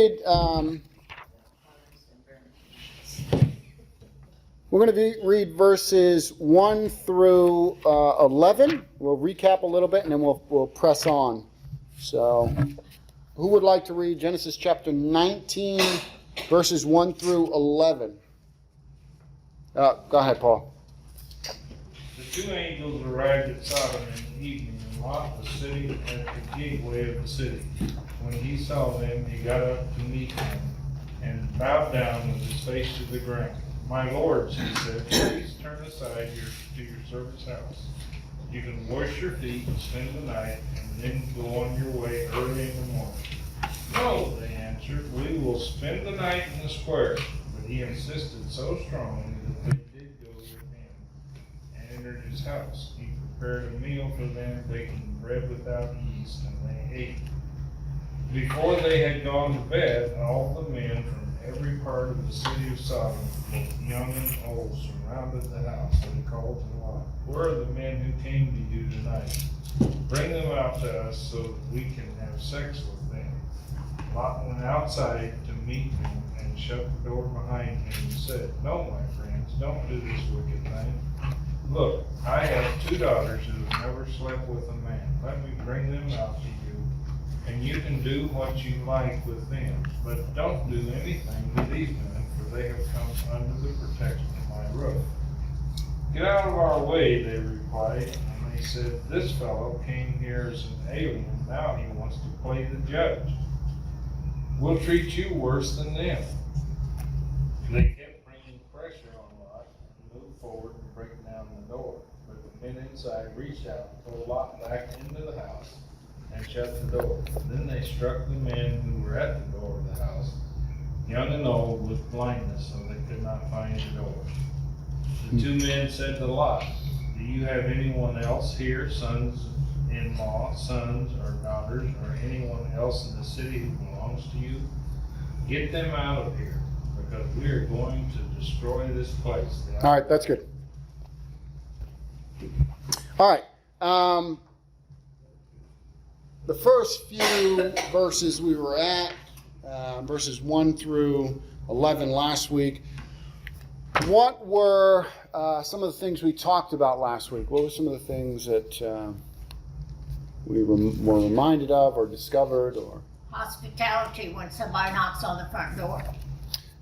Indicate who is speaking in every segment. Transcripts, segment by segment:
Speaker 1: read. We're going to read verses 1 through 11. We'll recap a little bit, and then we'll press on. So, who would like to read Genesis chapter 19, verses 1 through 11? Go ahead, Paul.
Speaker 2: The two angels arrived at Sodom in the evening, and Lot was sitting at the gateway of the city. When he saw them, he got up to meet them, and bowed down with his face to the ground. "My lords," he said, "please turn aside to your servant's house. You can wash your feet and spend the night, and then go on your way early in the morning." "No," they answered, "we will spend the night in the square." But he insisted so strongly that they did go with him and entered his house. He prepared a meal for them, baking bread without yeast, and they ate. Before they had gone to bed, all the men from every part of the city of Sodom, both young and old, surrounded the house, and called to Lot, "Where are the men who came to you tonight? Bring them out to us so that we can have sex with them." Lot went outside to meet them and shut the door behind him and said, "No, my friends, don't do this wicked thing. Look, I have 2 daughters who have never slept with a man. Let me bring them out to you, and you can do what you like with them. But don't do anything with these men, for they have come under the protection of my roof." "Get out of our way," they replied. And they said, "This fellow came here as an alien. Now he wants to play the judge. We'll treat you worse than them." They kept bringing pressure on Lot and moved forward to break down the door. But the men inside reached out, pulled Lot back into the house, and shut the door. Then they struck the men who were at the door of the house, young and old, with blindness, so they could not find the door. The 2 men said to Lot, "Do you have anyone else here, sons-in-law, sons or daughters, or anyone else in the city who belongs to you? Get them out of here, because we are going to destroy this place."
Speaker 1: All right, that's good. All right. The first few verses we were at, verses 1 through 11 last week, what were some of the things we talked about last week? What were some of the things that we were reminded of or discovered? Or
Speaker 3: Hospitality when somebody knocks on the front door.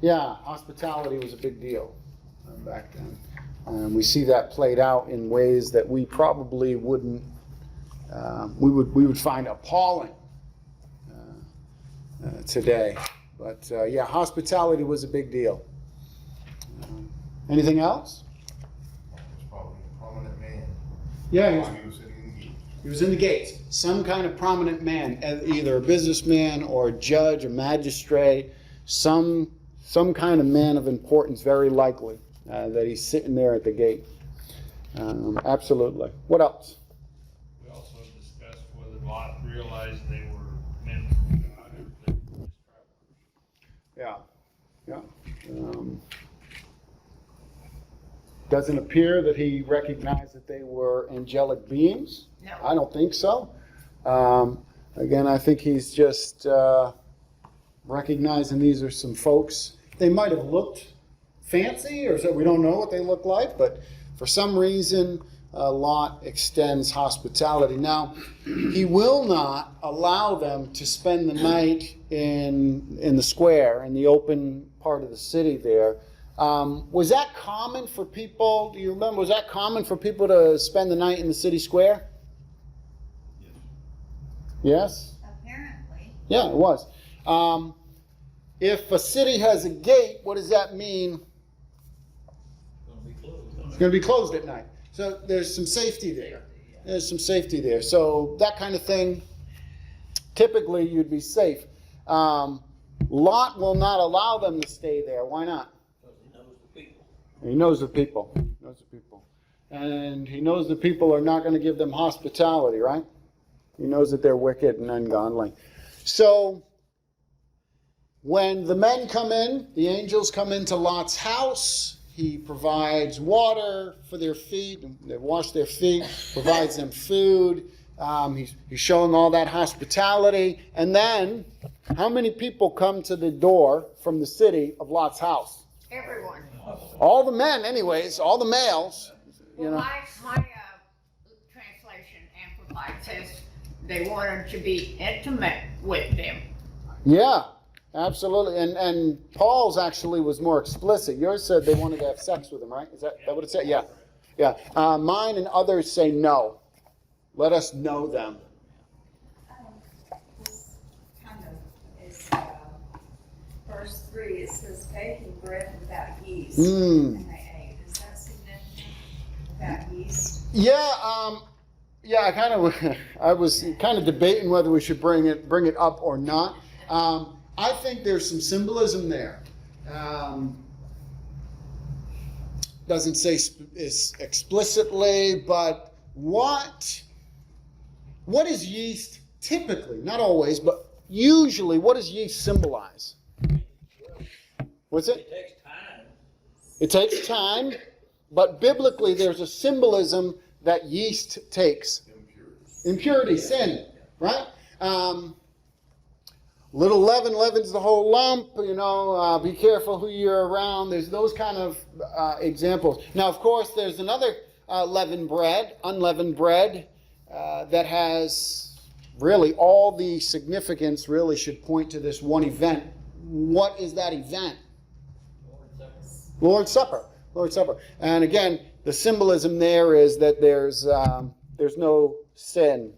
Speaker 1: Yeah, hospitality was a big deal back then. We see that played out in ways that we probably wouldn't, we would find appalling today. But yeah, hospitality was a big deal. Anything else?
Speaker 4: Probably a prominent man.
Speaker 1: Yeah,
Speaker 4: He was in the gates.
Speaker 1: Some kind of prominent man, either a businessman or a judge, a magistrate, some kind of man of importance, very likely, that he's sitting there at the gate. Absolutely. What else?
Speaker 2: We also discussed whether Lot realized they were men from God or they were just travelers.
Speaker 1: Yeah. Doesn't appear that he recognized that they were angelic beings.
Speaker 3: No.
Speaker 1: I don't think so. Again, I think he's just recognizing these are some folks. They might have looked fancy, or so we don't know what they look like, but for some reason, Lot extends hospitality. Now, he will not allow them to spend the night in the square, in the open part of the city there. Was that common for people? Do you remember? Was that common for people to spend the night in the city square? Yes?
Speaker 3: Apparently.
Speaker 1: Yeah, it was. If a city has a gate, what does that mean? It's going to be closed at night. So there's some safety there. There's some safety there. So that kind of thing, typically you'd be safe. Lot will not allow them to stay there. Why not? He knows the people. He knows the people. And he knows the people are not going to give them hospitality, right? He knows that they're wicked and ungodly. So when the men come in, the angels come into Lot's house. He provides water for their feet. They wash their feet, provides them food, He's showing all that hospitality. And then, how many people come to the door from the city of Lot's house?
Speaker 3: Everyone.
Speaker 1: All the men, anyways, all the males. You
Speaker 3: Well,
Speaker 1: know.
Speaker 3: my translation amplified says they wanted to be intimate with them.
Speaker 1: Yeah, absolutely. And Paul's actually was more explicit. Yours said they wanted to have sex with him, right? Is that what it said? Yeah. Yeah. Mine and others say no. Let us know them.
Speaker 5: This kind of is, verse 3, it says baking bread without yeast.
Speaker 1: Mm.
Speaker 5: And they ate. Is that significant? Without yeast?
Speaker 1: Yeah, I was kind of debating whether we should bring it up or not. I think there's some symbolism there. Doesn't say explicitly, but what is yeast typically, not always, but usually, what does yeast symbolize? What's it?
Speaker 6: It takes time.
Speaker 1: It takes time, but biblically there's a symbolism that yeast takes. Impurity, sin, right? Little leaven leavens the whole lump, be careful who you're around. There's those kind of examples. Now, of course, there's another unleavened bread, that has really all the significance really should point to this one event. What is that event? Lord's Supper. Lord's Supper. And again, the symbolism there is that there's no sin.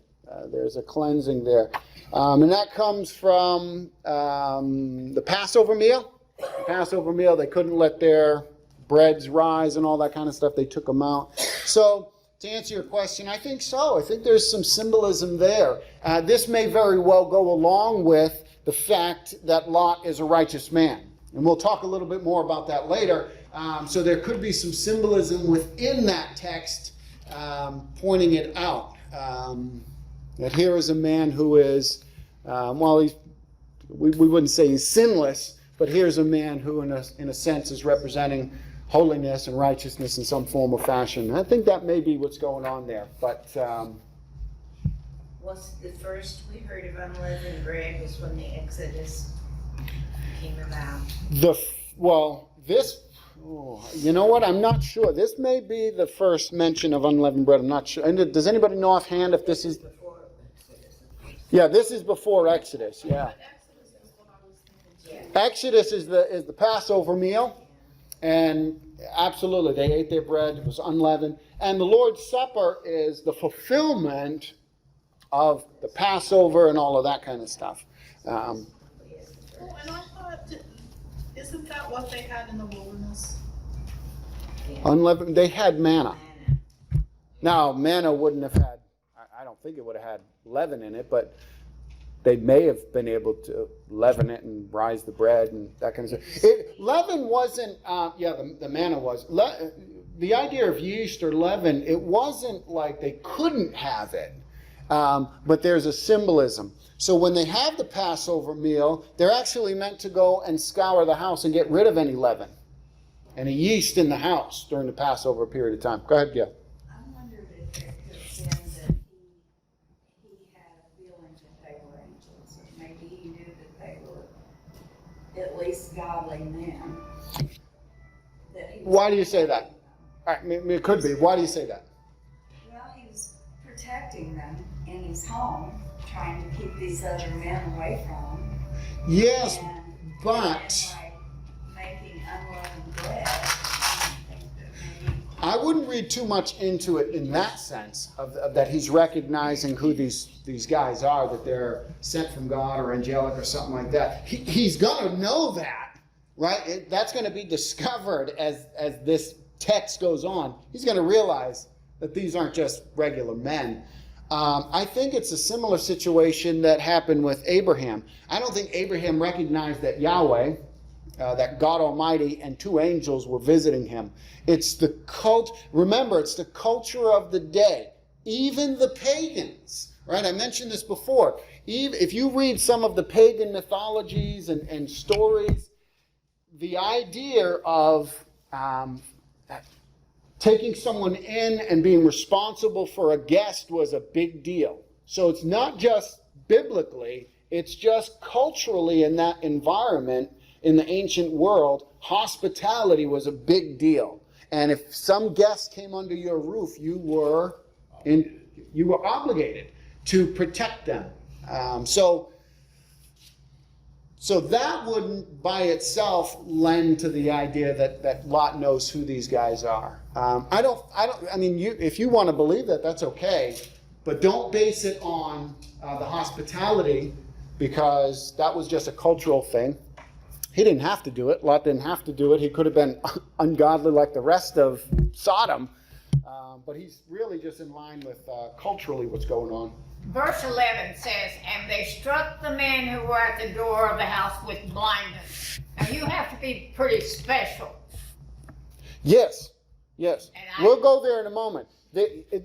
Speaker 1: There's a cleansing there. And that comes from the Passover meal. The Passover meal, they couldn't let their breads rise and all that kind of stuff. They took them out. So, to answer your question, I think so. I think there's some symbolism there. This may very well go along with the fact that Lot is a righteous man. And we'll talk a little bit more about that later. So there could be some symbolism within that text pointing it out. That here is a man who is, we wouldn't say he's sinless, but here's a man who in a sense is representing holiness and righteousness in some form or fashion. I think that may be what's going on there. But
Speaker 7: Was the first we heard of unleavened bread was when the Exodus came about?
Speaker 1: You know what? I'm not sure. This may be the first mention of unleavened bread. I'm not sure. And does anybody know offhand if this is?
Speaker 7: Before Exodus.
Speaker 1: Yeah, this is before Exodus. Yeah. Exodus is the Passover meal, and absolutely they ate their bread. It was unleavened, and the Lord's Supper is the fulfillment of the Passover and all of that kind of stuff.
Speaker 8: And I thought, isn't that what they had in the wilderness?
Speaker 1: Unleavened. They had manna. Now, manna wouldn't have had. I don't think it would have had leaven in it, but they may have been able to leaven it and rise the bread and that kind of stuff. Leaven wasn't, the manna was. The idea of yeast or leaven, it wasn't like they couldn't have it, but there's a symbolism. So when they have the Passover meal, they're actually meant to go and scour the house and get rid of any leaven, any yeast in the house during the Passover period of time. Go ahead, Gail.
Speaker 5: I wondered if it could have been that he had a feeling that they were angels, or maybe he knew that they were at least godly men.
Speaker 1: Why do you say that? All right, it could be. Why do you say that?
Speaker 5: Well, he was protecting them in his home, trying to keep these other men away from him.
Speaker 1: Yes,
Speaker 5: And
Speaker 1: but
Speaker 5: by making unleavened bread, I think that maybe
Speaker 1: I wouldn't read too much into it in that sense of that he's recognizing who these guys are, that they're sent from God or angelic or something like that. He's going to know that, right? That's going to be discovered as this text goes on. He's going to realize that these aren't just regular men. I think it's a similar situation that happened with Abraham. I don't think Abraham recognized that Yahweh, that God Almighty and two angels were visiting him. It's the remember, it's the culture of the day. Even the pagans, right? I mentioned this before. If you read some of the pagan mythologies and stories, the idea of taking someone in and being responsible for a guest was a big deal. So it's not just biblically, it's just culturally in that environment in the ancient world, hospitality was a big deal. And if some guests came under your roof, you were obligated to protect them. So that wouldn't by itself lend to the idea that Lot knows who these guys are. If you want to believe that, that's okay, but don't base it on the hospitality, because that was just a cultural thing. He didn't have to do it. Lot didn't have to do it. He could have been ungodly like the rest of Sodom, but he's really just in line with culturally what's going on.
Speaker 3: Verse 11 says, and they struck the men who were at the door of the house with blindness. Now you have to be pretty special.
Speaker 1: Yes.
Speaker 3: And
Speaker 1: We'll go there in a moment.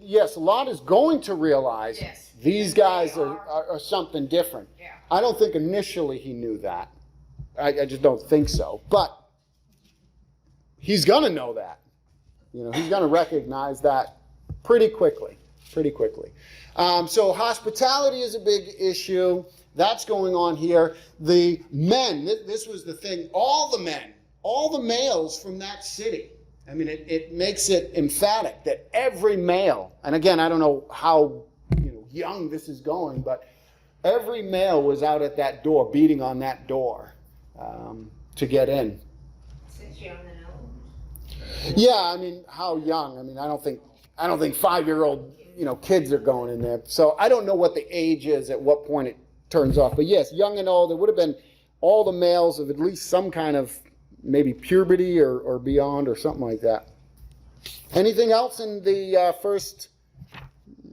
Speaker 1: Yes, Lot is going to realize these guys are something different.
Speaker 3: Yeah.
Speaker 1: I don't think initially he knew that. I just don't think so. But he's going to know that. He's going to recognize that pretty quickly. So hospitality is a big issue. That's going on here. The men, this was the thing, all the males from that city. I mean, it makes it emphatic that every male, and again, I don't know how young this is going, but every male was out at that door, beating on that door to get in.
Speaker 7: Since young and old.
Speaker 1: Yeah, I mean, how young? I mean, I don't think 5-year-old kids are going in there. So I don't know what the age is at what point it turns off. But yes, young and old. It would have been all the males of at least some kind of maybe puberty or beyond or something like that. Anything else in the first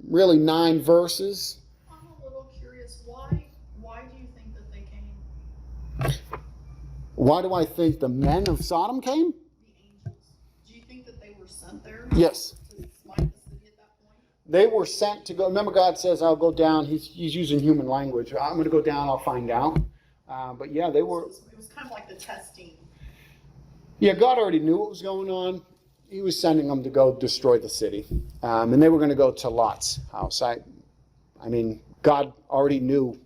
Speaker 1: really 9 verses?
Speaker 8: I'm a little curious, why do you think that they came?
Speaker 1: Why do I think the men of Sodom came?
Speaker 8: The angels. Do you think that they were sent there?
Speaker 1: Yes.
Speaker 8: To smite the city at that point?
Speaker 1: They were sent to go. Remember, God says, I'll go down. He's using human language. I'm going to go down. I'll find out. But yeah, they were.
Speaker 8: It was kind of like the testing.
Speaker 1: Yeah, God already knew what was going on. He was sending them to go destroy the city. And they were going to go to Lot's house. I mean, God already knew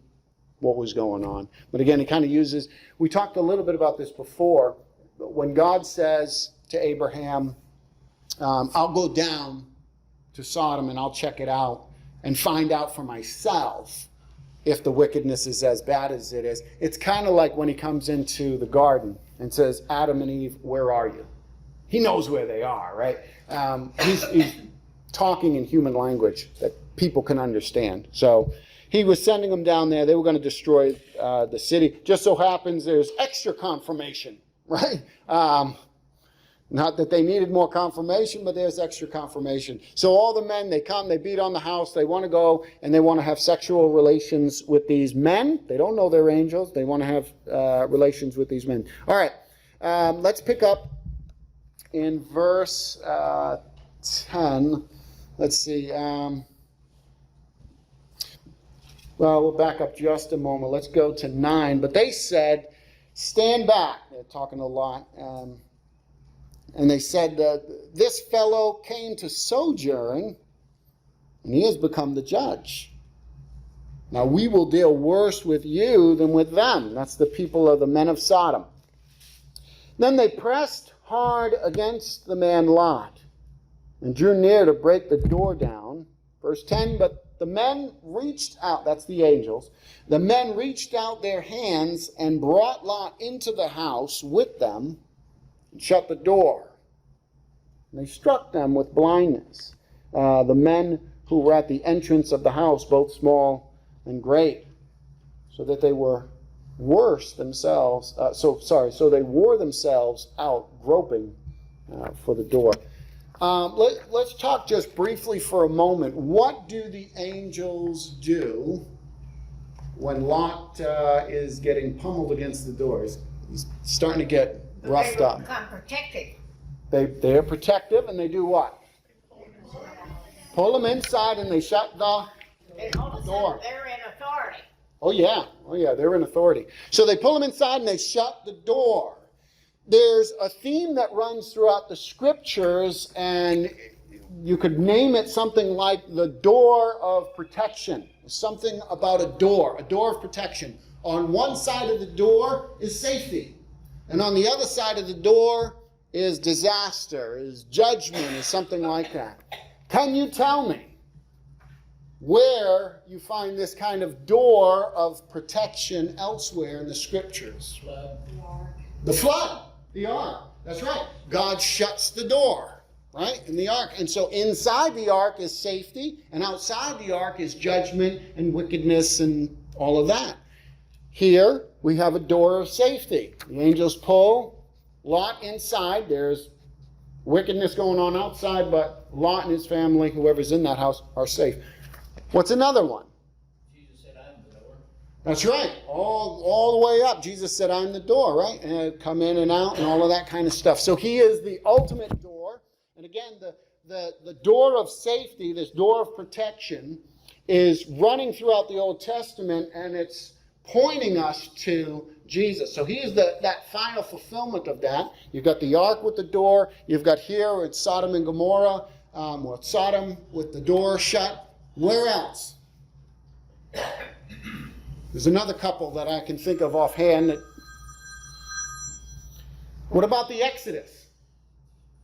Speaker 1: what was going on. But again, he kind of uses, we talked a little bit about this before, but when God says to Abraham, I'll go down to Sodom and I'll check it out and find out for myself if the wickedness is as bad as it is. It's kind of like when he comes into the garden and says, Adam and Eve, where are you? He knows where they are, right? He's talking in human language that people can understand. So he was sending them down there. They were going to destroy the city. Just so happens there's extra confirmation, right? Not that they needed more confirmation, but there's extra confirmation. So all the men, they come, they beat on the house, they want to go, and they want to have sexual relations with these men. They don't know they're angels. They want to have relations with these men. All right, let's pick up in verse 10. Let's see. Well, we'll back up just a moment. Let's go to 9. But they said, stand back. They're talking a lot. And they said, this fellow came to sojourn, and he has become the judge. Now we will deal worse with you than with them. That's the people of the men of Sodom. Then they pressed hard against the man Lot, and drew near to break the door down. Verse 10, but the men reached out, that's the angels, the men reached out their hands and brought Lot into the house with them, and shut the door. And they struck them with blindness. The men who were at the entrance of the house, both small and great, so that they were worse themselves. So they wore themselves out, groping for the door. Let's talk just briefly for a moment. What do the angels do when Lot is getting pummeled against the doors? He's starting to get roughed up.
Speaker 3: They become protected.
Speaker 1: They're protective, and they do what? Pull them inside, and they shut the
Speaker 3: And all of a
Speaker 1: door.
Speaker 3: sudden, they're in authority.
Speaker 1: Oh yeah, they're in authority. So they pull them inside and they shut the door. There's a theme that runs throughout the scriptures, and you could name it something like the door of protection. Something about a door of protection. On one side of the door is safety. And on the other side of the door is disaster, is judgment, is something like that. Can you tell me where you find this kind of door of protection elsewhere in the scriptures? The flood, the ark. That's right. God shuts the door, right, in the ark. And so inside the ark is safety, and outside the ark is judgment and wickedness and all of that. Here we have a door of safety. The angels pull Lot inside. There's wickedness going on outside, but Lot and his family, whoever's in that house, are safe. What's another one?
Speaker 6: Jesus said, I'm the door.
Speaker 1: That's right. All the way up. Jesus said, I'm the door, right? And come in and out and all of that kind of stuff. So he is the ultimate door. And again, the door of safety, this door of protection, is running throughout the Old Testament, and it's pointing us to Jesus. So he is that final fulfillment of that. You've got the ark with the door. You've got here it's Sodom and Gomorrah, or Sodom with the door shut. Where else? There's another couple that I can think of offhand. What about the Exodus?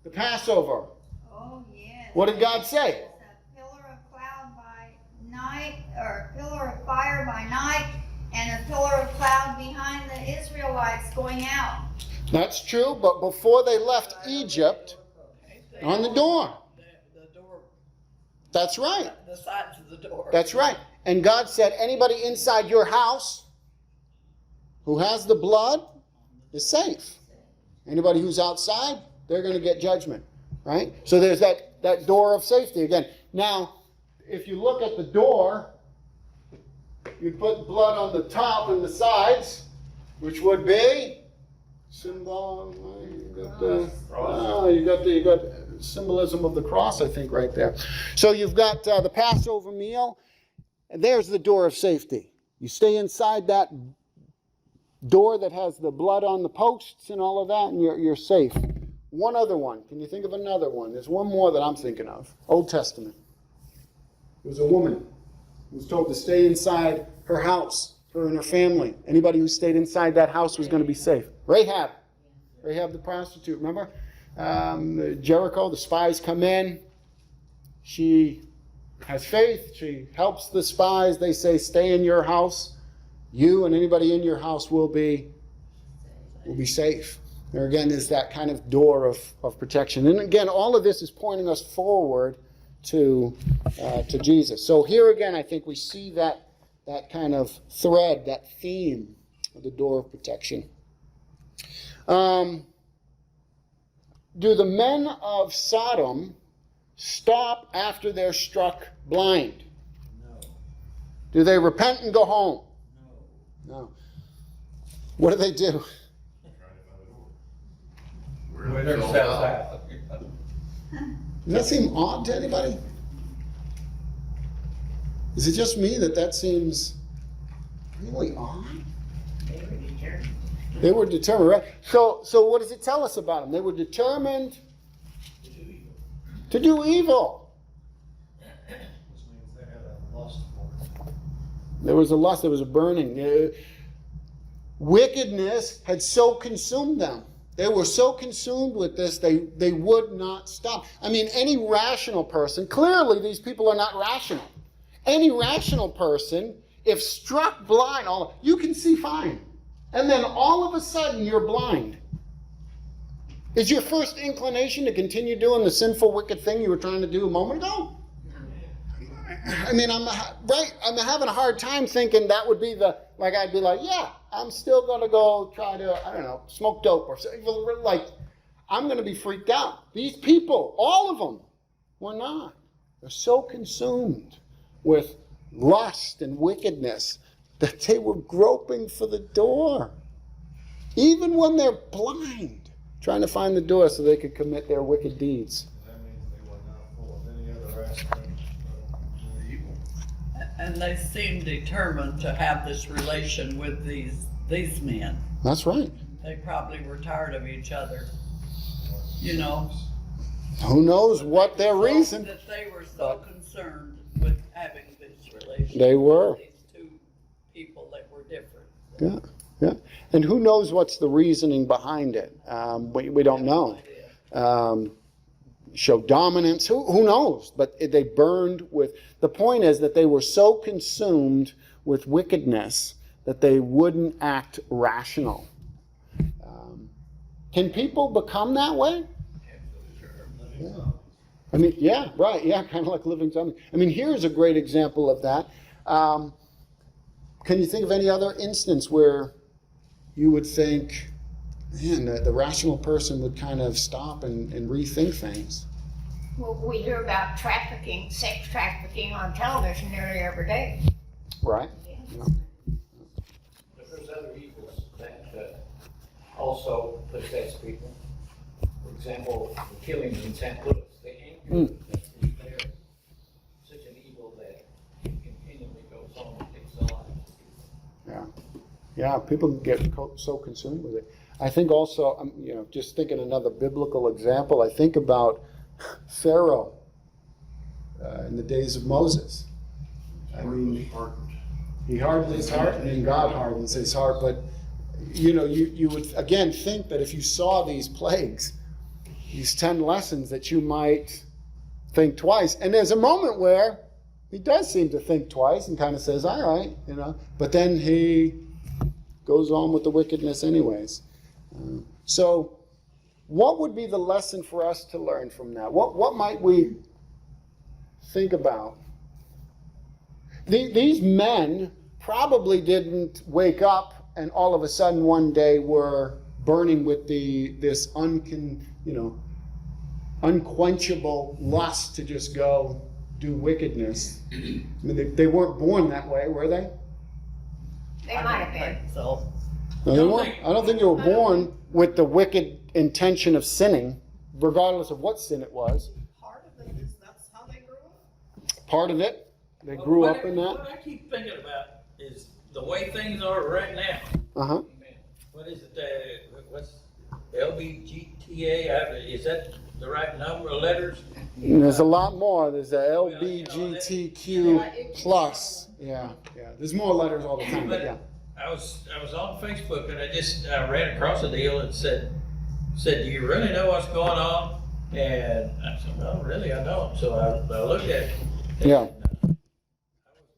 Speaker 1: The Passover?
Speaker 9: Oh, yes.
Speaker 1: What did God say?
Speaker 9: A pillar of cloud by night, or a pillar of fire by night, and a pillar of cloud behind the Israelites going out.
Speaker 1: That's true, but before they left Egypt, on the door.
Speaker 10: The door.
Speaker 1: That's right.
Speaker 10: The sides of the door.
Speaker 1: That's right. And God said, anybody inside your house who has the blood is safe. Anybody who's outside, they're going to get judgment, right? So there's that door of safety again. Now, if you look at the door, you put blood on the top and the sides, which would be symbol. You got symbolism of the cross, I think, right there. So you've got the Passover meal, and there's the door of safety. You stay inside that door that has the blood on the posts and all of that, and you're safe. One other one. Can you think of another one? There's one more that I'm thinking of. Old Testament. There was a woman who was told to stay inside her house, her and her family. Anybody who stayed inside that house was going to be safe. Rahab the prostitute, remember? Jericho, the spies come in. She has faith. She helps the spies. They say, stay in your house. You and anybody in your house will be safe. There again is that kind of door of protection. And again, all of this is pointing us forward to Jesus. So here again, I think we see that kind of thread, that theme of the door of protection. Do the men of Sodom stop after they're struck blind?
Speaker 6: No.
Speaker 1: Do they repent and go home?
Speaker 6: No.
Speaker 1: No. What do they do?
Speaker 6: Where they're set out.
Speaker 1: Does that seem odd to anybody? Is it just me that seems really odd?
Speaker 7: They were determined.
Speaker 1: They were determined, right? So what does it tell us about them? They were determined to do evil.
Speaker 2: Which means they had a lust for it.
Speaker 1: There was a lust, there was a burning. Wickedness had so consumed them. They were so consumed with this, they would not stop. I mean, any rational person, clearly these people are not rational. Any rational person, if struck blind, you can see fine. And then all of a sudden you're blind. Is your first inclination to continue doing the sinful, wicked thing you were trying to do a moment ago? I mean, I'm having a hard time thinking that would be I'd be like, yeah, I'm still going to go try to, smoke dope or something. Like, I'm going to be freaked out. These people, all of them, were not. They're so consumed with lust and wickedness that they were groping for the door. Even when they're blind, trying to find the door so they could commit their wicked deeds.
Speaker 2: That means they were not full of any other aspect of evil.
Speaker 10: And they seem determined to have this relation with these men.
Speaker 1: That's right.
Speaker 10: They probably were tired of each other.
Speaker 1: Who knows what their reason?
Speaker 10: That they were so concerned with having this relationship.
Speaker 1: They were.
Speaker 10: with These two people that were different.
Speaker 1: Yeah, yeah. And who knows what's the reasoning behind it? We don't know. Show dominance, who knows? But they burned with, the point is that they were so consumed with wickedness that they wouldn't act rational. Can people become that way? Yeah. I mean, yeah, right, yeah, kind of like living zombies. I mean, here's a great example of that. Can you think of any other instance where you would think, man, the rational person would kind of stop and rethink things?
Speaker 3: Well, we hear about trafficking, sex trafficking on television nearly every day.
Speaker 1: Right?
Speaker 3: Yeah.
Speaker 6: But there's other evils that also possess people. For example, the killings in St. Louis, the anger that is there, such an evil that continually goes on and takes the lives of people.
Speaker 1: Yeah. Yeah, people get so consumed with it. I think also, just thinking another biblical example, I think about Pharaoh in the days of Moses. I mean, he hardened his heart, and then God hardens his heart. But, you would, again, think that if you saw these plagues, these 10 lessons, that you might think twice. And there's a moment where he does seem to think twice and kind of says, all right, but then he goes on with the wickedness anyways. So what would be the lesson for us to learn from that? What might we think about? These men probably didn't wake up and all of a sudden one day were burning with this unquenchable lust to just go do wickedness. I mean, they weren't born that way, were they?
Speaker 3: They might have been.
Speaker 10: So,
Speaker 1: No, they weren't. I don't think they were born with the wicked intention of sinning, regardless of what sin it was.
Speaker 8: Part of it is that's how they grew up.
Speaker 1: Part of it, they grew up in that.
Speaker 6: What I keep thinking about is the way things are right now.
Speaker 1: Uh-huh.
Speaker 6: What is it, what's LBGTA, is that the right number of letters?
Speaker 1: And there's a lot more. There's a LBGTQ plus. Yeah. There's more letters all the time, but yeah.
Speaker 6: I was on Facebook and I ran across a deal that said, do you really know what's going on? And I said, no, really, I don't. So I looked at it.
Speaker 1: Yeah.
Speaker 6: And, I was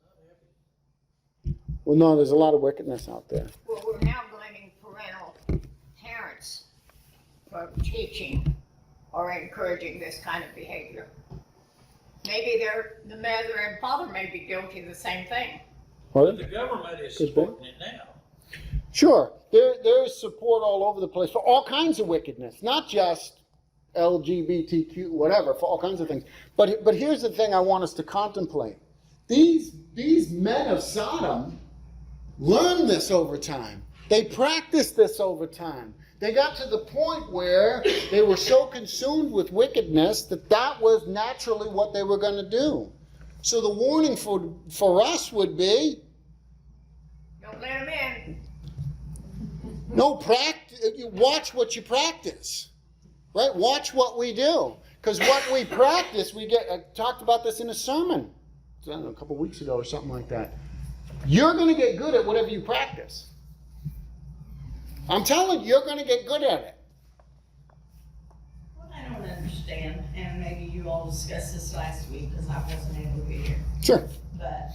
Speaker 6: not happy.
Speaker 1: Well, no, there's a lot of wickedness out there.
Speaker 3: Well, we're now blaming parents for teaching or encouraging this kind of behavior. Maybe the mother and father may be guilty of the same thing.
Speaker 6: But the government is
Speaker 1: Could be.
Speaker 6: supporting it now.
Speaker 1: Sure, there's support all over the place for all kinds of wickedness, not just LGBTQ, whatever, for all kinds of things. But here's the thing I want us to contemplate. These men of Sodom learned this over time. They practiced this over time. They got to the point where they were so consumed with wickedness that was naturally what they were going to do. So the warning for us would be,
Speaker 3: Don't let them in.
Speaker 1: watch what you practice, right? Watch what we do. Because what we practice, I talked about this in a sermon, I don't know, a couple weeks ago or something like that. You're going to get good at whatever you practice. I'm telling you, you're going to get good at it.
Speaker 7: What I don't understand, and maybe you all discussed this last week because I wasn't able to be here,
Speaker 1: Sure.
Speaker 7: but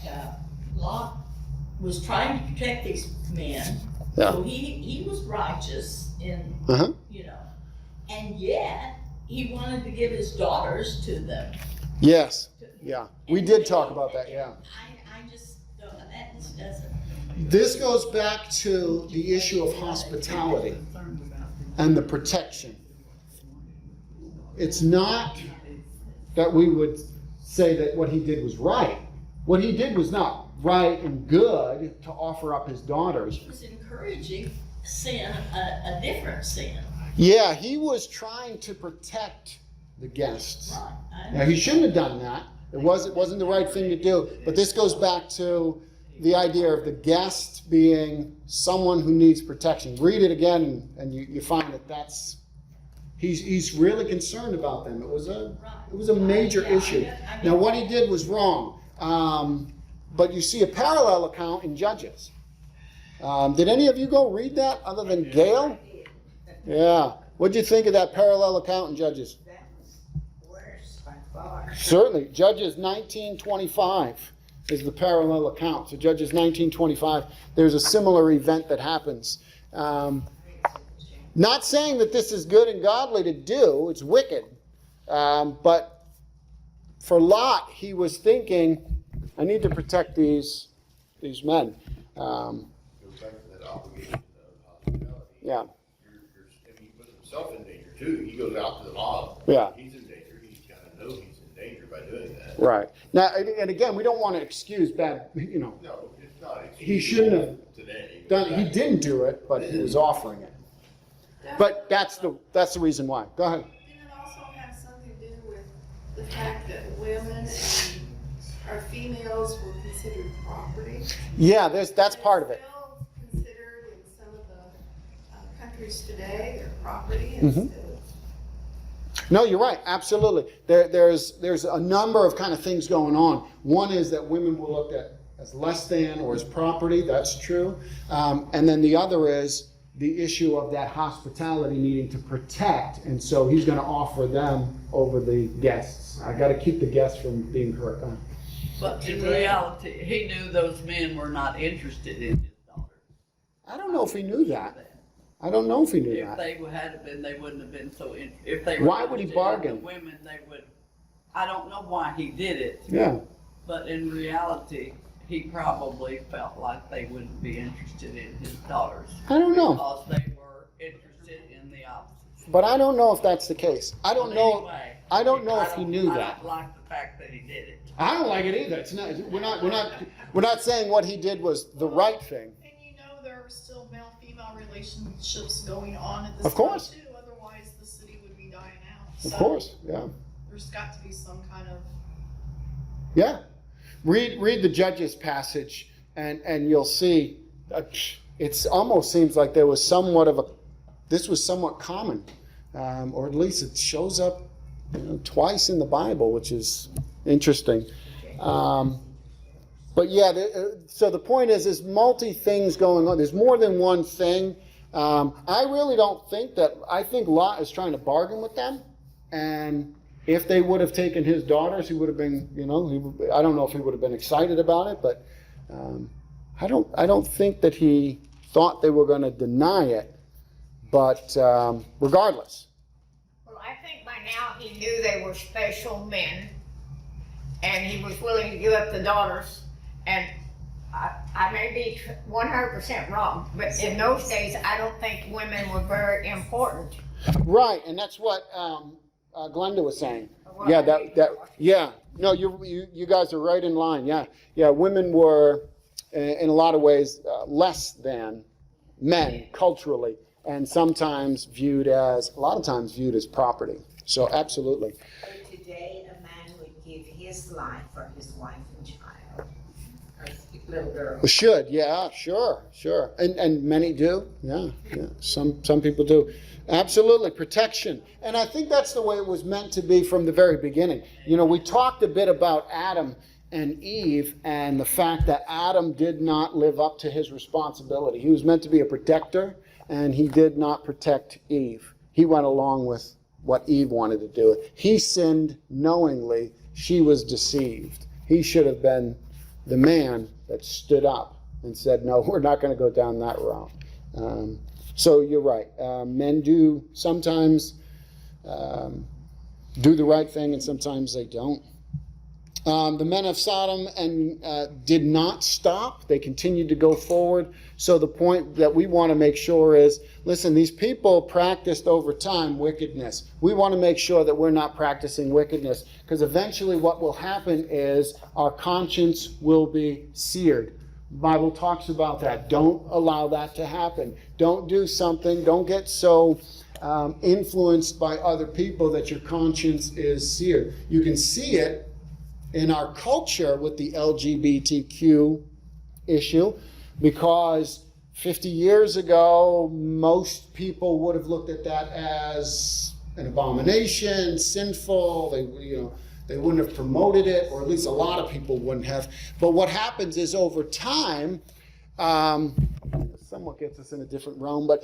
Speaker 7: Lot was trying to protect these men.
Speaker 1: Yeah.
Speaker 7: So he was righteous in,
Speaker 1: Uh-huh.
Speaker 7: and yet he wanted to give his daughters to them.
Speaker 1: Yes. Yeah. We did talk about that, yeah.
Speaker 7: I just don't, that just doesn't.
Speaker 1: This goes back to the issue of hospitality and the protection. It's not that we would say that what he did was right. What he did was not right and good to offer up his daughters.
Speaker 7: He was encouraging sin, a different sin.
Speaker 1: Yeah, he was trying to protect the guests.
Speaker 7: Right.
Speaker 1: Now, he shouldn't have done that. It wasn't the right thing to do. But this goes back to the idea of the guest being someone who needs protection. Read it again, and you find that He's really concerned about them. It was a major issue. Now, what he did was wrong. But you see a parallel account in Judges. Did any of you go read that other than Gail? Yeah. What did you think of that parallel account in Judges?
Speaker 7: That was worse by far.
Speaker 1: Certainly. Judges 19:25 is the parallel account. So Judges 19:25, there's a similar event that happens. Not saying that this is good and godly to do. It's wicked. But for Lot, he was thinking, I need to protect these men.
Speaker 4: Goes back to that obligation of hospitality.
Speaker 1: Yeah.
Speaker 4: He puts himself in danger too. He goes out to the mob.
Speaker 1: Yeah.
Speaker 4: He's in danger. He's got to know he's in danger by doing that.
Speaker 1: Right. Now, and again, we don't want to excuse bad,
Speaker 4: No, it's not.
Speaker 1: He shouldn't have
Speaker 4: today.
Speaker 1: he didn't do it, but he was offering it. But that's the reason why. Go ahead.
Speaker 8: Didn't it also have something to do with the fact that women and our females were considered property?
Speaker 1: Yeah, that's part of it.
Speaker 8: Still considered in some of the countries today, they're property
Speaker 1: Mhm.
Speaker 8: instead of.
Speaker 1: No, you're right. Absolutely. There's a number of kind of things going on. One is that women were looked at as less than or as property. That's true. And then the other is the issue of that hospitality needing to protect. And so he's going to offer them over the guests. I got to keep the guests from being hurt.
Speaker 10: But in reality, he knew those men were not interested in his daughter.
Speaker 1: I don't know if he knew that. I don't know if he knew
Speaker 10: If
Speaker 1: that.
Speaker 10: they had been, they wouldn't have been so if they were
Speaker 1: Why would he
Speaker 10: interested in
Speaker 1: bargain?
Speaker 10: the women, they would. I don't know why he did it.
Speaker 1: Yeah.
Speaker 10: But in reality, he probably felt like they wouldn't be interested in his daughters.
Speaker 1: I don't know.
Speaker 10: Because they were interested in the opposite.
Speaker 1: But I don't know if that's the case. I don't know.
Speaker 10: Anyway,
Speaker 1: I don't know if he knew
Speaker 10: I
Speaker 1: that.
Speaker 10: don't like the fact that he did it.
Speaker 1: I don't like it either. It's not. We're not saying what he did was the right thing.
Speaker 8: And you know there are still male-female relationships going on at this
Speaker 1: Of course.
Speaker 8: time too, otherwise the city would be dying out.
Speaker 1: Of
Speaker 8: So
Speaker 1: course. Yeah.
Speaker 8: there's got to be some kind of.
Speaker 1: Yeah. Read the Judges passage, and you'll see. It almost seems like there was this was somewhat common, or at least it shows up twice in the Bible, which is interesting. But yeah, so the point is, there's multi things going on. There's more than one thing. I really don't think that. I think Lot is trying to bargain with them, and if they would have taken his daughters, he would have been, I don't know if he would have been excited about it, but I don't think that he thought they were going to deny it. But regardless.
Speaker 3: Well, I think by now he knew they were special men, and he was willing to give up the daughters. And I may be 100% wrong, but in those days, I don't think women were very important.
Speaker 1: Right, and that's what Glenda was saying. Yeah. No, you guys are right in line. Yeah. Women were, in a lot of ways, less than men culturally, and a lot of times viewed as property. So absolutely.
Speaker 7: So today, a man would give his life for his wife and child, or little girl.
Speaker 1: Should, yeah, sure. And many do, yeah. Some people do. Absolutely, protection. And I think that's the way it was meant to be from the very beginning. We talked a bit about Adam and Eve and the fact that Adam did not live up to his responsibility. He was meant to be a protector, and he did not protect Eve. He went along with what Eve wanted to do. He sinned knowingly. She was deceived. He should have been the man that stood up and said, no, we're not going to go down that route. So you're right. Men do sometimes do the right thing, and sometimes they don't. The men of Sodom did not stop. They continued to go forward. So the point that we want to make sure is, listen, these people practiced over time wickedness. We want to make sure that we're not practicing wickedness, because eventually what will happen is our conscience will be seared. The Bible talks about that. Don't allow that to happen. Don't do something. Don't get so influenced by other people that your conscience is seared. You can see it in our culture with the LGBTQ issue, because 50 years ago, most people would have looked at that as an abomination, sinful. They wouldn't have promoted it, or at least a lot of people wouldn't have. But what happens is over time, somewhat gets us in a different realm, but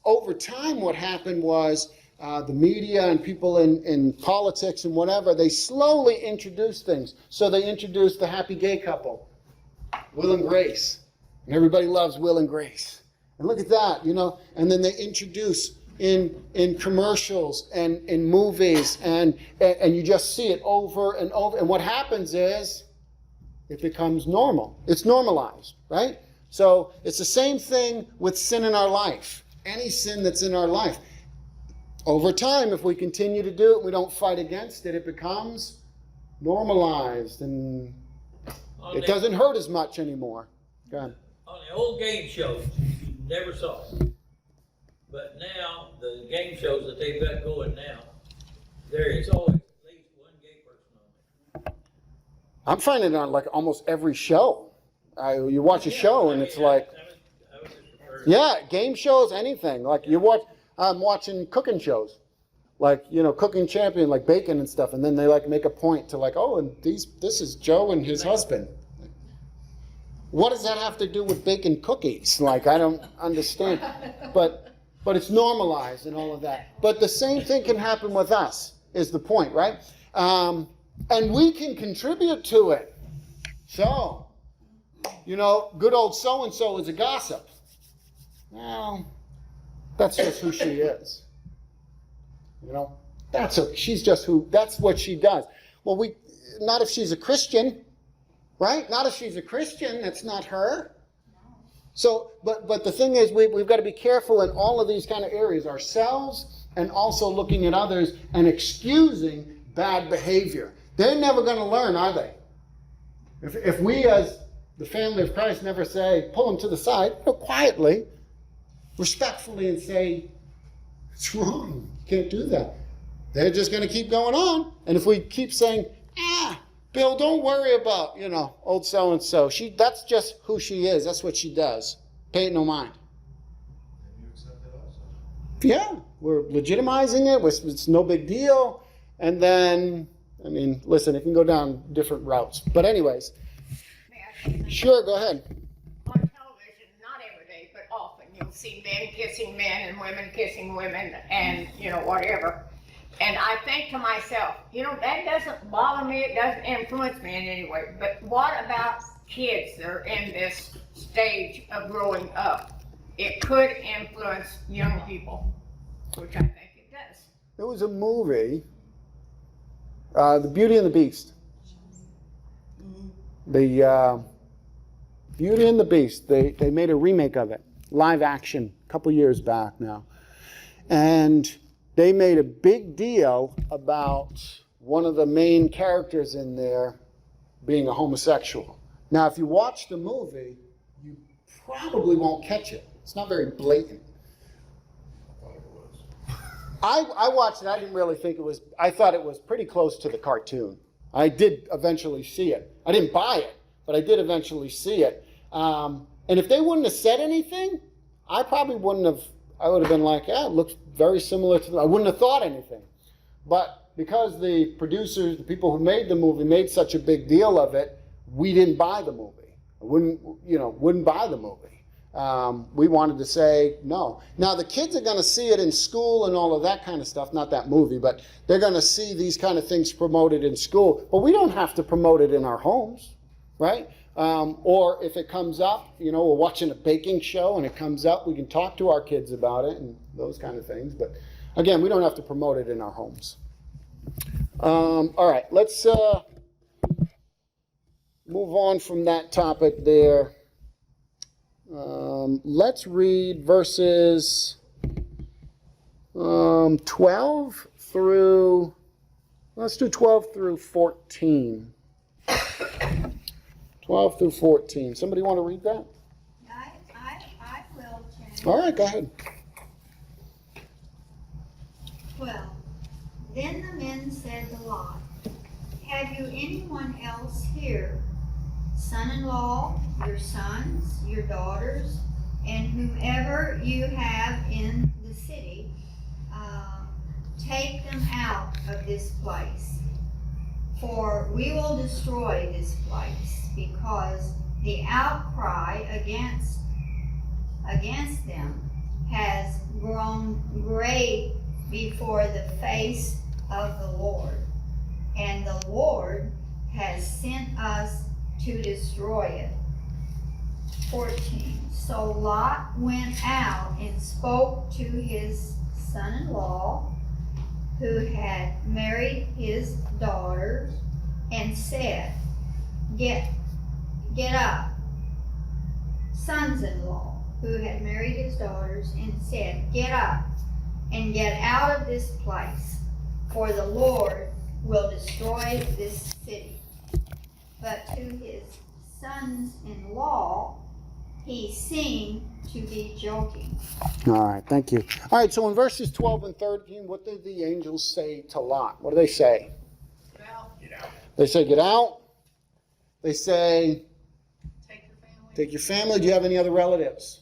Speaker 1: over time what happened was the media and people in politics and whatever, they slowly introduced things. So they introduced the happy gay couple, Will and Grace. And everybody loves Will and Grace. And look at that, and then they introduce in commercials and in movies, and you just see it over and over. And what happens is it becomes normal. It's normalized, right? So it's the same thing with sin in our life. Any sin that's in our life. Over time, if we continue to do it, we don't fight against it, it becomes normalized, and it doesn't hurt as much anymore. Go ahead.
Speaker 11: On the old game shows, you never saw it. But now, the game shows that they've got going now, there is always at least one gay person on there.
Speaker 1: I'm finding it on like almost every show. You watch a show and it's like, yeah, game shows, anything. Like I'm watching cooking shows, like, Cooking Champion, like bacon and stuff. And then they like make a point to like, oh, and this is Joe and his husband. What does that have to do with bacon cookies? Like, I don't understand. But it's normalized and all of that. But the same thing can happen with us, is the point, right? And we can contribute to it. So, good old so-and-so is a gossip. Well, that's just who she is. That's what she does. Well, not if she's a Christian, right? Not if she's a Christian, that's not her. So, but the thing is, we've got to be careful in all of these kind of areas, ourselves and also looking at others and excusing bad behavior. They're never going to learn, are they? If we as the family of Christ never say, pull them to the side, quietly, respectfully, and say, it's wrong, you can't do that. They're just going to keep going on. And if we keep saying, Bill, don't worry about, old so-and-so. That's just who she is. That's what she does. Pay it no mind.
Speaker 2: And you accept that also.
Speaker 1: Yeah, we're legitimizing it. It's no big deal. And then, listen, it can go down different routes. But anyways, sure, go ahead.
Speaker 3: On television, not every day, but often, you'll see men kissing men and women kissing women and, whatever. And I think to myself, that doesn't bother me, it doesn't influence me in any way. But what about kids that are in this stage of growing up? It could influence young people, which I think it does.
Speaker 1: There was a movie, The Beauty and the Beast. The Beauty and the Beast, they made a remake of it, live action, a couple years back now. And they made a big deal about one of the main characters in there being a homosexual. Now, if you watch the movie, you probably won't catch it. It's not very blatant. I watched it. I didn't really think it was. I thought it was pretty close to the cartoon. I did eventually see it. I didn't buy it, but I did eventually see it. And if they wouldn't have said anything, I probably wouldn't have. I would have been like, it looks very similar to. I wouldn't have thought anything. But because the producers, the people who made the movie, made such a big deal of it, we didn't buy the movie. I wouldn't buy the movie. We wanted to say no. Now the kids are going to see it in school and all of that kind of stuff. Not that movie, but they're going to see these kind of things promoted in school. But we don't have to promote it in our homes, right? Or if it comes up, we're watching a baking show and it comes up, we can talk to our kids about it and those kind of things. But again, we don't have to promote it in our homes. All right, let's move on from that topic there. Let's read verses 12 through, let's do 12 through 14. 12 through 14. Somebody want to read that?
Speaker 9: I will, Jen.
Speaker 1: All right, go ahead.
Speaker 9: 12. Then the men said to Lot, have you anyone else here, son-in-law, your sons, your daughters, and whomever you have in the city, take them out of this place. For we will destroy this place, because the outcry against them has grown great before the face of the Lord. And the Lord has sent us to destroy it. 14. So Lot went out and spoke to his son-in-law, who had married his daughters, and said, Get up. Sons-in-law, who had married his daughters, and said, Get up and get out of this place, for the Lord will destroy this city. But to his sons-in-law, he seemed to be joking.
Speaker 1: All right, thank you. All right, so in verses 12 and 13, what did the angels say to Lot? What do they say?
Speaker 8: Well,
Speaker 1: They say, get out. They say,
Speaker 8: take your family.
Speaker 1: take your family. Do you have any other relatives?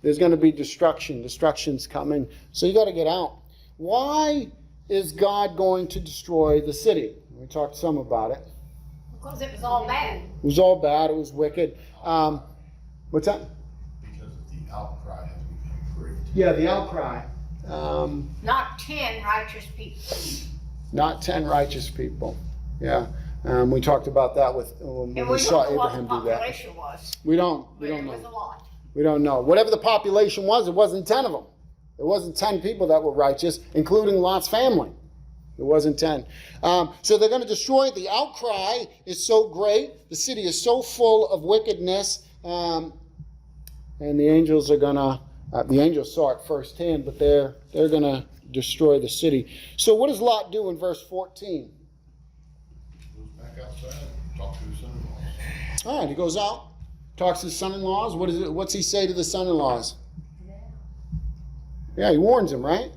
Speaker 1: There's going to be destruction. Destruction's coming. So you got to get out. Why is God going to destroy the city? We talked some about it.
Speaker 3: Because it was all bad.
Speaker 1: It was all bad. It was wicked. What's that?
Speaker 4: Because of the outcry has become great.
Speaker 1: Yeah, the outcry.
Speaker 3: Not 10 righteous people.
Speaker 1: Not 10 righteous people. Yeah. We talked about that when
Speaker 3: And
Speaker 1: we
Speaker 3: we
Speaker 1: saw
Speaker 3: don't know what the
Speaker 1: Abraham do that.
Speaker 3: population was.
Speaker 1: We don't
Speaker 3: But it
Speaker 1: know.
Speaker 3: was a lot.
Speaker 1: We don't know. Whatever the population was, it wasn't 10 of them. It wasn't 10 people that were righteous, including Lot's family. It wasn't 10. So they're going to destroy it. The outcry is so great. The city is so full of wickedness. And the angels are going to, the angels saw it firsthand, but they're going to destroy the city. So what does Lot do in verse 14?
Speaker 4: Goes back outside, talk to his son-in-law.
Speaker 1: All right, he goes out, talks to his son-in-laws. What's he say to the son-in-laws? Yeah, he warns him, right?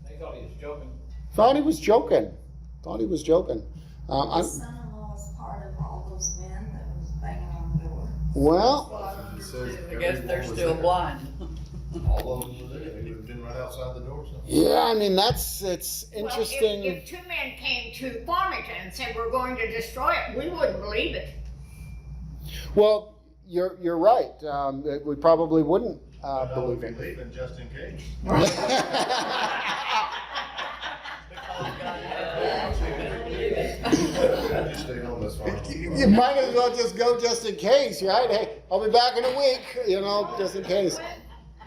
Speaker 6: They thought he was joking.
Speaker 1: Thought he was joking.
Speaker 5: His son-in-law is part of all those men that was banging on the door.
Speaker 1: Well,
Speaker 4: It says
Speaker 10: I guess they're
Speaker 4: everyone was
Speaker 10: still
Speaker 4: there.
Speaker 10: blind.
Speaker 4: All of them were there. They would have been right outside the door. So.
Speaker 1: yeah, I mean, it's interesting.
Speaker 3: Well, if 2 men came to Farmington and said, we're going to destroy it, we wouldn't believe it.
Speaker 1: Well, you're right. We probably wouldn't
Speaker 4: But I would
Speaker 1: believe
Speaker 4: be
Speaker 1: it.
Speaker 4: leaving just in case. Just stay home, that's fine.
Speaker 1: You might as well just go just in case, right? Hey, I'll be back in a week, just in case.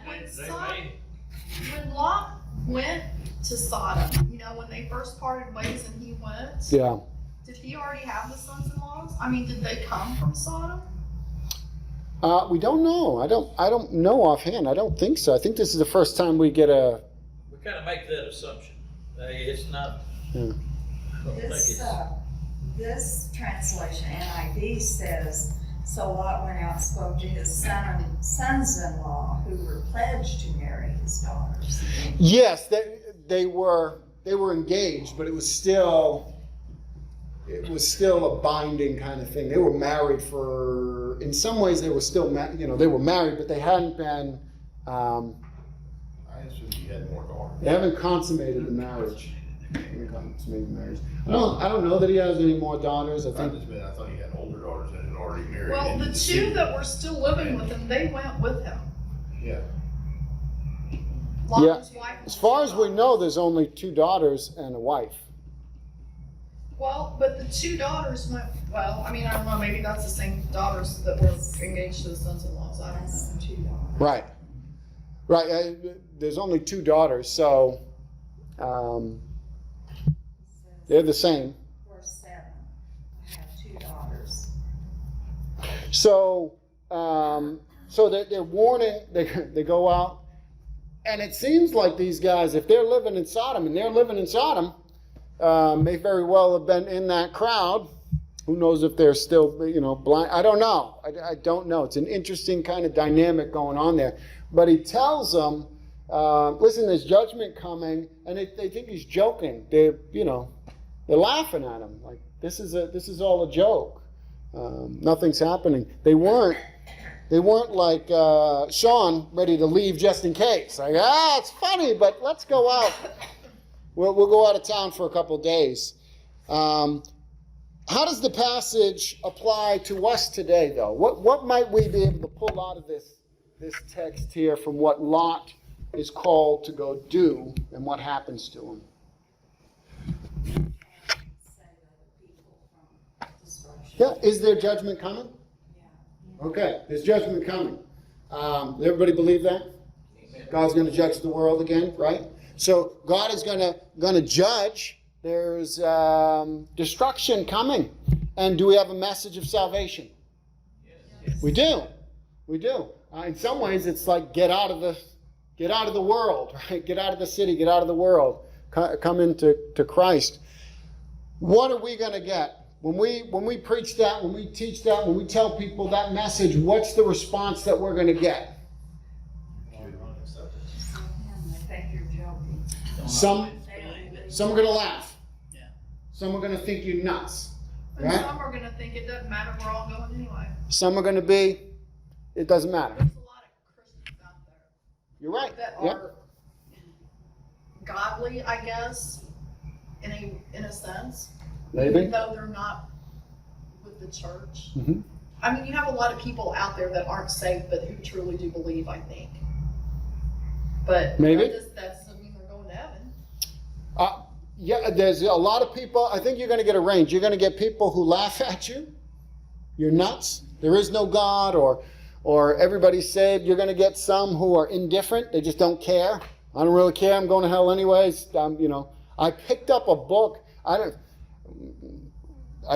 Speaker 8: When Lot went to Sodom, when they first parted ways and he went,
Speaker 1: Yeah.
Speaker 8: did he already have the sons-in-laws? I mean, did they come from Sodom?
Speaker 1: We don't know. I don't know offhand. I don't think so. I think this is the first time we get a.
Speaker 11: We kind of make that assumption. It's not,
Speaker 1: Yeah.
Speaker 11: I don't think it's.
Speaker 5: This translation, NIV, says, so Lot went out and spoke to his sons-in-law who were pledged to marry his daughters.
Speaker 1: Yes, they were engaged, but it was still a binding kind of thing. They were married for, in some ways, they were still, they were married, but they hadn't been.
Speaker 4: I assume he had more daughters.
Speaker 1: They haven't consummated the marriage. I don't know that he has any more daughters. I
Speaker 4: I
Speaker 1: think.
Speaker 4: thought he had older daughters that had already married.
Speaker 8: Well,
Speaker 4: into
Speaker 8: the
Speaker 4: city.
Speaker 8: two that were still living with him, they went with him.
Speaker 4: Yeah.
Speaker 8: Lot
Speaker 1: Yeah.
Speaker 8: and his wife and
Speaker 1: As far
Speaker 8: his
Speaker 1: as we
Speaker 8: daughters.
Speaker 1: know, there's only 2 daughters and a wife.
Speaker 8: Well, but the 2 daughters went, I don't know, maybe that's the same daughters that were engaged to the sons-in-laws, I don't
Speaker 5: That's
Speaker 8: know.
Speaker 5: the 2 daughters.
Speaker 1: Right. Right. There's only 2 daughters, so they're the same.
Speaker 5: Verse 7, I have 2 daughters.
Speaker 1: So, they're warning. They go out, and it seems like these guys, if they're living in Sodom, may very well have been in that crowd. Who knows if they're still, blind? I don't know. I don't know. It's an interesting kind of dynamic going on there. But he tells them, listen, there's judgment coming, and they think he's joking. They're laughing at him like this is all a joke. Nothing's happening. They weren't They weren't like Sean, ready to leave just in case. Like, it's funny, but let's go out. We'll go out of town for a couple days. How does the passage apply to us today, though? What might we be able to pull out of this text here from what Lot is called to go do and what happens to him? Yeah, is there judgment coming? Okay, there's judgment coming. Everybody believe that? God's going to judge the world again, right? So God is going to judge. There's destruction coming. And do we have a message of salvation? Yes. We do. We do. In some ways, it's like get out of the world, right? Get out of the city, get out of the world. Come into Christ. What are we going to get? When we preach that, when we teach that, when we tell people that message, what's the response that we're going to get? Some are going to laugh. Some are going to think you're nuts.
Speaker 8: And
Speaker 1: right?
Speaker 8: some are gonna think it doesn't matter, we're all going anyway.
Speaker 1: Some are going to be, it doesn't matter.
Speaker 8: There's a lot of Christians out there
Speaker 1: You're right.
Speaker 8: that
Speaker 1: Yep.
Speaker 8: are godly, I guess, in a sense.
Speaker 1: Maybe.
Speaker 8: Even though they're not with the church.
Speaker 1: Mm-hmm.
Speaker 8: I mean, you have a lot of people out there that aren't saved, but who truly do believe, I think. But
Speaker 1: Maybe.
Speaker 8: that doesn't mean they're going to heaven.
Speaker 1: Yeah, there's a lot of people. I think you're going to get a range. You're going to get people who laugh at you. You're nuts. There is no God, or everybody's saved. You're going to get some who are indifferent. They just don't care. I don't really care. I'm going to hell anyways. I picked up a book. I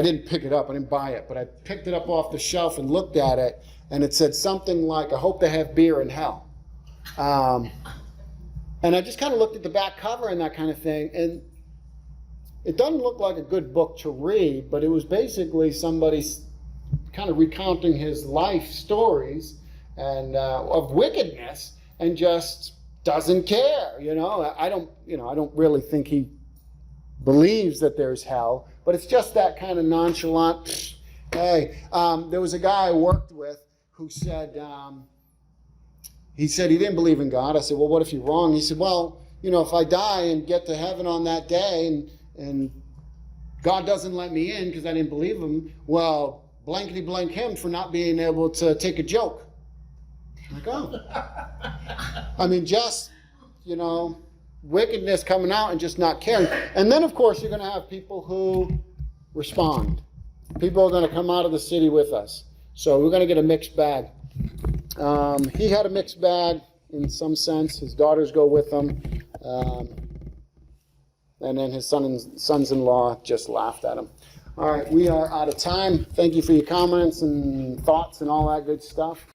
Speaker 1: didn't pick it up. I didn't buy it, but I picked it up off the shelf and looked at it, and it said something like, "I hope they have beer in hell." And I just kind of looked at the back cover and that kind of thing, and it doesn't look like a good book to read, but it was basically somebody kind of recounting his life stories and of wickedness, and just doesn't care. I don't really think he believes that there's hell, but it's just that kind of nonchalant. Hey, there was a guy I worked with who said he didn't believe in God. I said, well, what if you're wrong? He said, well, if I die and get to heaven on that day and God doesn't let me in because I didn't believe him, well, blankety blank him for not being able to take a joke. I'm like, oh. I mean, just, wickedness coming out and just not caring. And then, of course, you're going to have people who respond. People are going to come out of the city with us. So we're going to get a mixed bag. He had a mixed bag in some sense. His daughters go with him. And then his sons-in-law just laughed at him. All right, we are out of time. Thank you for your comments and thoughts and all that good stuff.